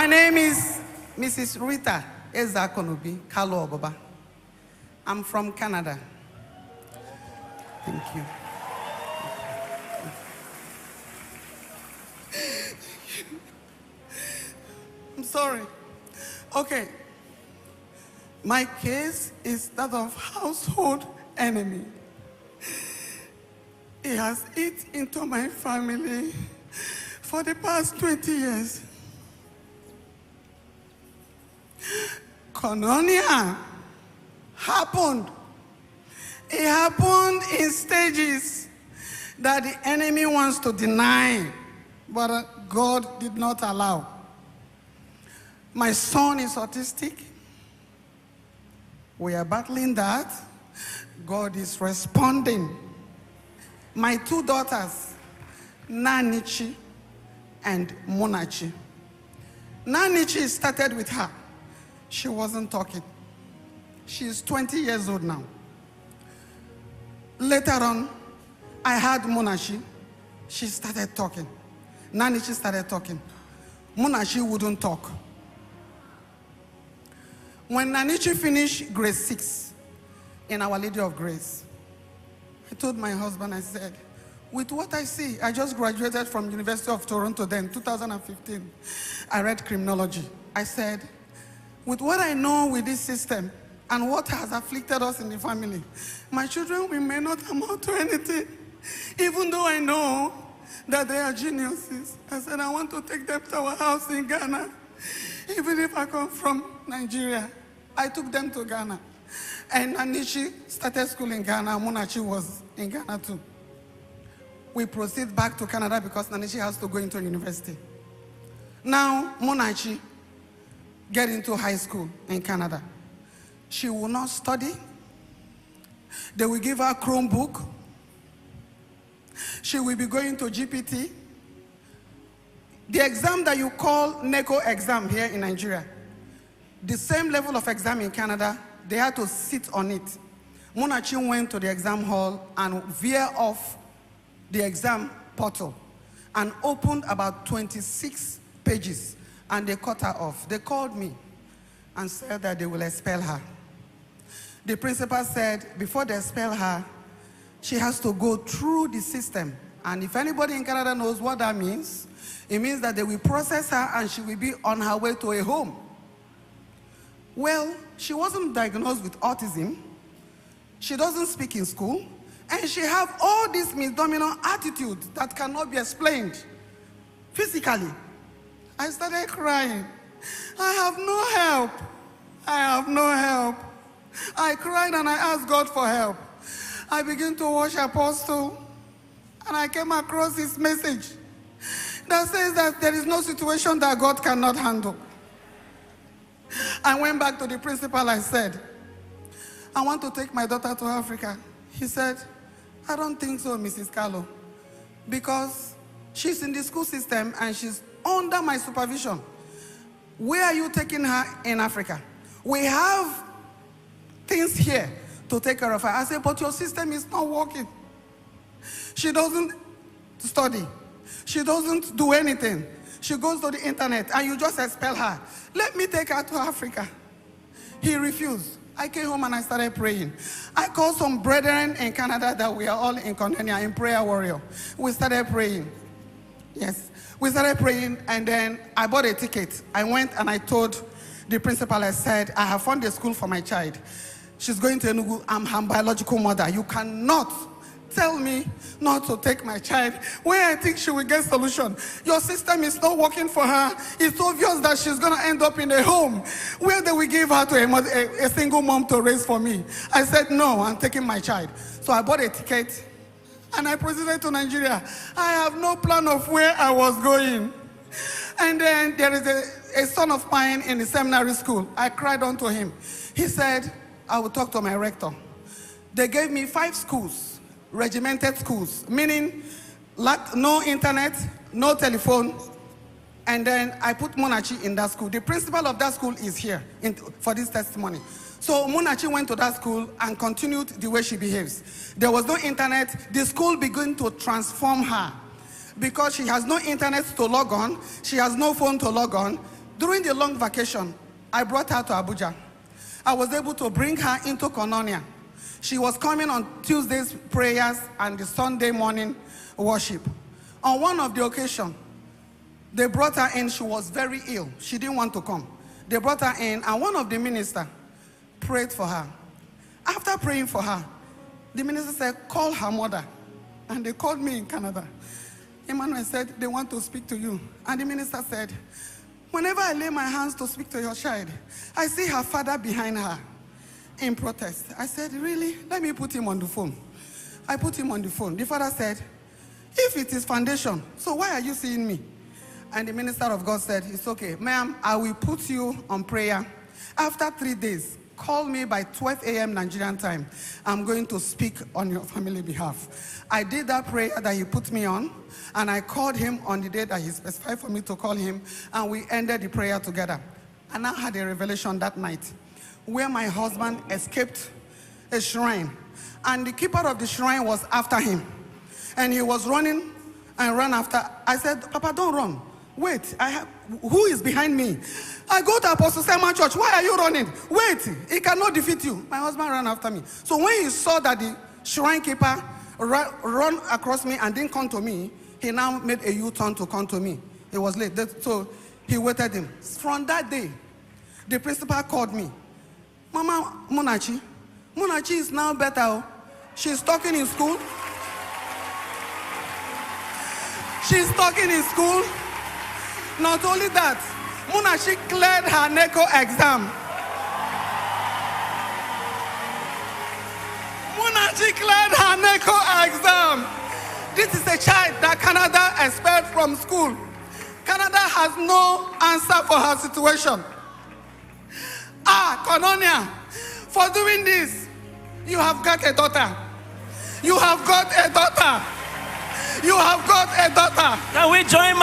My name is Mrs. Rita Ezakonobi Kalo Obaba. I'm from Canada. Thank you. I'm sorry. Okay. My case is that of household enemy. He has eaten into my family for the past 20 years. Koinonia happened. It happened in stages that the enemy wants to deny, but God did not allow. My son is autistic. We are battling that. God is responding. My two daughters, Nanichi and Munachi. Nanichi started with her. She wasn't talking. She's 20 years old now. Later on, I had Munachi. She started talking. Nanichi started talking. Munachi wouldn't talk. When Nanichi finished grade 6 in Our Lady of Grace, I told my husband, I said, with what I see, I just graduated from University of Toronto then, 2015. I read criminology. I said, with what I know with this system and what has afflicted us in the family, my children, we may not amount to anything. Even though I know that they are geniuses. I said, I want to take them to our house in Ghana. Even if I come from Nigeria, I took them to Ghana. And Anishi started school in Ghana. Munachi was in Ghana too. We proceed back to Canada because Nanishi has to go into university. Now, Munachi get into high school in Canada. She will not study. They will give her a Chromebook. She will be going to GPT. The exam that you call NECO exam here in Nigeria, the same level of exam in Canada, they had to sit on it. Munachi went to the exam hall and veer off the exam portal and opened about 26 pages, and they cut her off. They called me and said that they will expel her. The principal said before they expel her, she has to go through the system. And if anybody in Canada knows what that means, it means that they will process her and she will be on her way to a home. Well, she wasn't diagnosed with autism. She doesn't speak in school. And she have all this misdominant attitude that cannot be explained physically. I started crying. I have no help. I have no help. I cried and I asked God for help. I began to watch Apostle, and I came across his message that says that there is no situation that God cannot handle. I went back to the principal. I said, I want to take my daughter to Africa. He said, I don't think so, Mrs. Carlo, because she's in the school system and she's under my supervision. Where are you taking her in Africa? We have things here to take care of her. I said, but your system is not working. She doesn't study. She doesn't do anything. She goes to the internet and you just expel her. Let me take her to Africa. He refused. I came home and I started praying. I called some brethren in Canada that we are all in Koinonia, in Prayer Warrior. We started praying. Yes. We started praying, and then I bought a ticket. I went and I told the principal, I said, I have found a school for my child. She's going to Enugu. I'm her biological mother. You cannot tell me not to take my child where I think she will get solution. Your system is not working for her. It's obvious that she's going to end up in a home where they will give her to a single mom to raise for me. I said, no, I'm taking my child. So I bought a ticket and I proceeded to Nigeria. I have no plan of where I was going. And then there is a son of mine in the seminary school. I cried unto him. He said, I will talk to my rector. They gave me 5 schools, regimented schools, meaning no internet, no telephone. And then I put Munachi in that school. The principal of that school is here for this testimony. So Munachi went to that school and continued the way she behaves. There was no internet. The school began to transform her because she has no internet to log on. She has no phone to log on. During the long vacation, I brought her to Abuja. I was able to bring her into Koinonia. She was coming on Tuesday's prayers and the Sunday morning worship. On one of the occasions, they brought her in. She was very ill. She didn't want to come. They brought her in, and one of the ministers prayed for her. After praying for her, the minister said, call her mother. And they called me in Canada. Emmanuel said, they want to speak to you. And the minister said, whenever I lay my hands to speak to your child, I see her father behind her in protest. I said, really? Let me put him on the phone. I put him on the phone. The father said, if it is foundation, so why are you seeing me? And the minister of God said, it's okay. Ma'am, I will put you on prayer. After 3 days, call me by 12 a.m. Nigerian time. I'm going to speak on your family behalf. I did that prayer that he put me on, and I called him on the day that he specified for me to call him, and we ended the prayer together. And I had a revelation that night where my husband escaped a shrine, and the keeper of the shrine was after him. And he was running and ran after. I said, Papa, don't run. Wait, who is behind me? I go to Apostle Selman Church. Why are you running? Wait, he cannot defeat you. My husband ran after me. So when he saw that the shrine keeper run across me and didn't come to me, he now made a U-turn to come to me. It was late. So he waited him. From that day, the principal called me. Mama Munachi is now better. She's talking in school. She's talking in school. Not only that, Munachi cleared her NECO exam. Munachi cleared her NECO exam. This is a child that Canada expelled from school. Canada has no answer for her situation. Koinonia, for doing this, you have got a daughter. You have got a daughter. You have got a daughter. Can we join